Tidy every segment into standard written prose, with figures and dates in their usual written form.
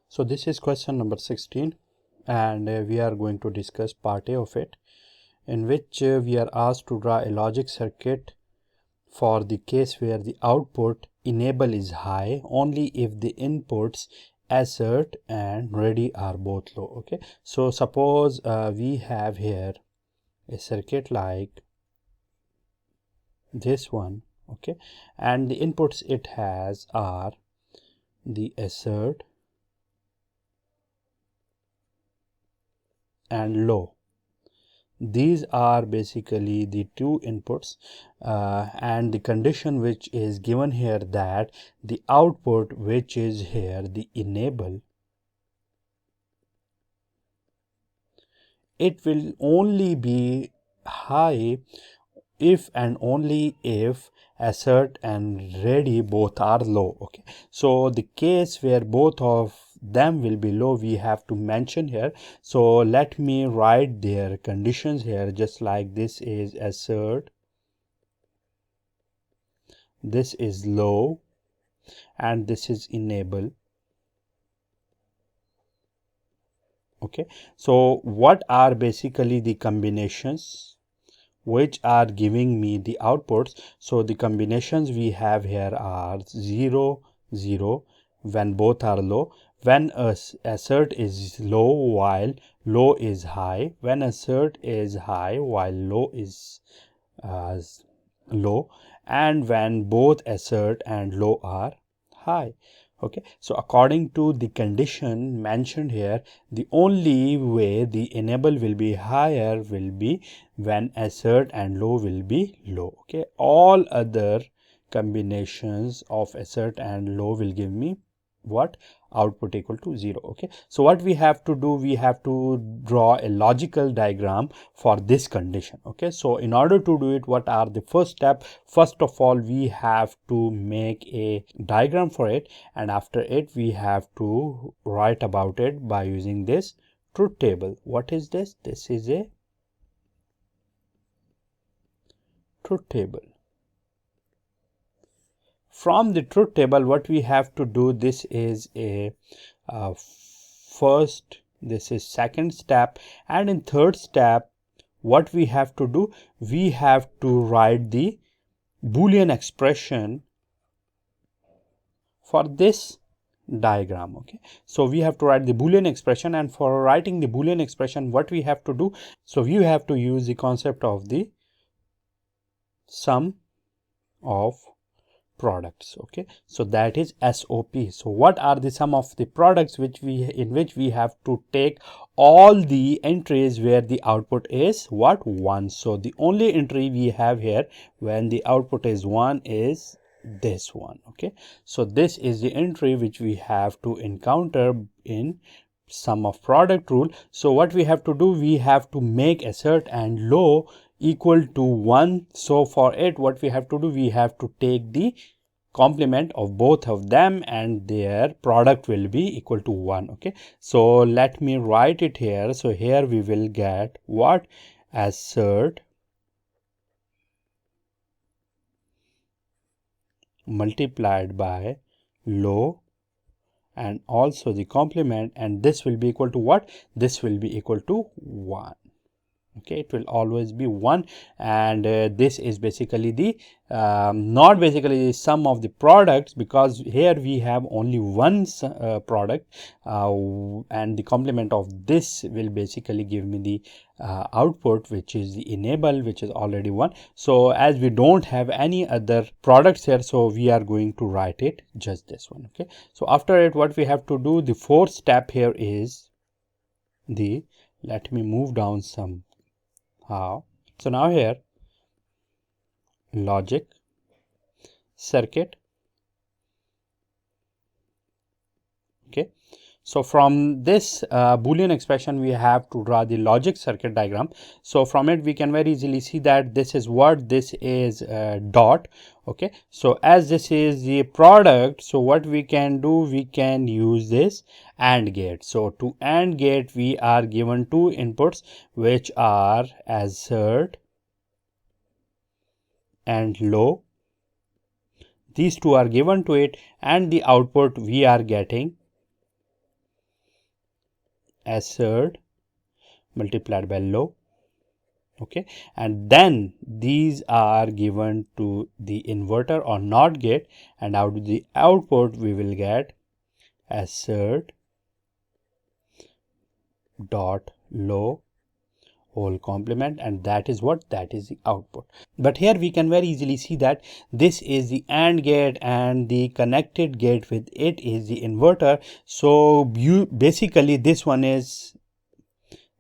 So this is question number 16, and we are going to discuss part A of it, in which we are asked to draw a logic circuit for the case where the output enable is high only if the inputs assert and ready are both low. Okay, so suppose we have here a circuit like this one. Okay, and the inputs it has are the assert and low. These are basically the two inputs, and the condition which is given here that the output which is here the enable, it will only be high if and only if assert and ready both are low. Okay, so the case where both of them will be low we have to mention here. So let me write their conditions here, just like this is assert, this is low, and this is enable. Okay, so what are basically the combinations which are giving me the outputs? So the combinations we have here are 0 0 when both are low, when assert is low while low is high, when assert is high while low is low, and when both assert and low are high. Okay, so according to the condition mentioned here, the only way the enable will be higher will be when assert and low will be low. Okay, all other combinations of assert and low will give me what? Output equal to 0. Okay, so what we have to do, we have to draw a logical diagram for this condition. Okay, so in order to do it, what are the first step? First of all, we have to make a diagram for it, and after it we have to write about it by using this truth table. What is this? This is a truth table. From the truth table, what we have to do, this is a first, this is second step, and in third step what we have to do, we have to write the Boolean expression for this diagram. Okay, so we have to write the Boolean expression, and for writing the Boolean expression what we have to do, so we have to use the concept of the sum of products. Okay, so that is SOP. So what are the sum of the products which we have to take all the entries where the output is what? 1. So the only entry we have here when the output is 1 is this one. Okay, so this is the entry which we have to encounter in sum of product rule. So what we have to do, we have to make assert and low equal to 1. So for it, what we have to do, we have to take the complement of both of them and their product will be equal to 1. Okay, so let me write it here. So here we will get what? Assert multiplied by low and also the complement, and this will be equal to what? This will be equal to 1. Okay, it will always be 1, and this is basically the not basically the sum of the products, because here we have only one product, and the complement of this will basically give me the output which is the enable, which is already 1. So as we don't have any other products here, so we are going to write it just this one. Okay, so after it, what we have to do, the fourth step here is the, let me move down some. How? So now here logic circuit. Okay, so from this Boolean expression we have to draw the logic circuit diagram. So from it we can very easily see that this is what? This is dot. Okay, so as this is the product, so what we can do, we can use this AND gate. So to AND gate we are given two inputs which are assert and low. These two are given to it, and the output we are getting assert multiplied by low. Okay, and then these are given to the inverter or NOT gate, and out of the output we will get assert dot low whole complement, and that is what, that is the output. But here we can very easily see that this is the AND gate and the connected gate with it is the inverter. So you basically, this one is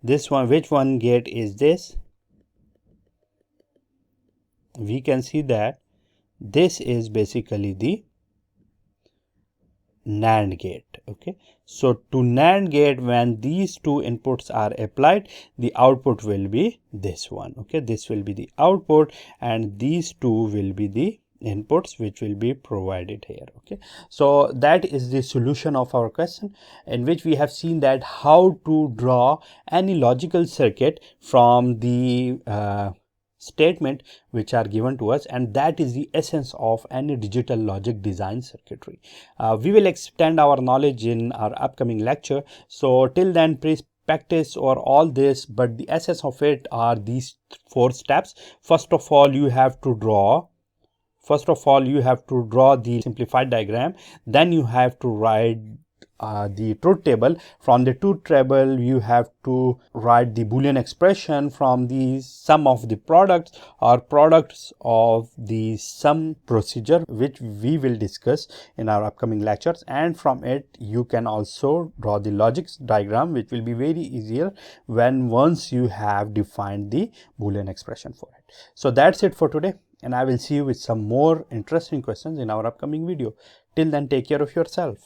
this one. Which one gate is this? We can see that this is basically the NAND gate. Okay, so to NAND gate, when these two inputs are applied, the output will be this one. Okay, this will be the output and these two will be the inputs which will be provided here. Okay, so that is the solution of our question, in which we have seen that how to draw any logical circuit from the statement which are given to us, and that is the essence of any digital logic design circuitry. We will extend our knowledge in our upcoming lecture, so till then please practice or all this, but the essence of it are these 4 steps. First of all you have to draw the simplified diagram, then you have to write the truth table. From the truth table you have to write the Boolean expression from the sum of the products or products of the sum procedure, which we will discuss in our upcoming lectures, and from it you can also draw the logic diagram, which will be very easier when once you have defined the Boolean expression for it. So that's it for today, and I will see you with some more interesting questions in our upcoming video. Till then, take care of yourself.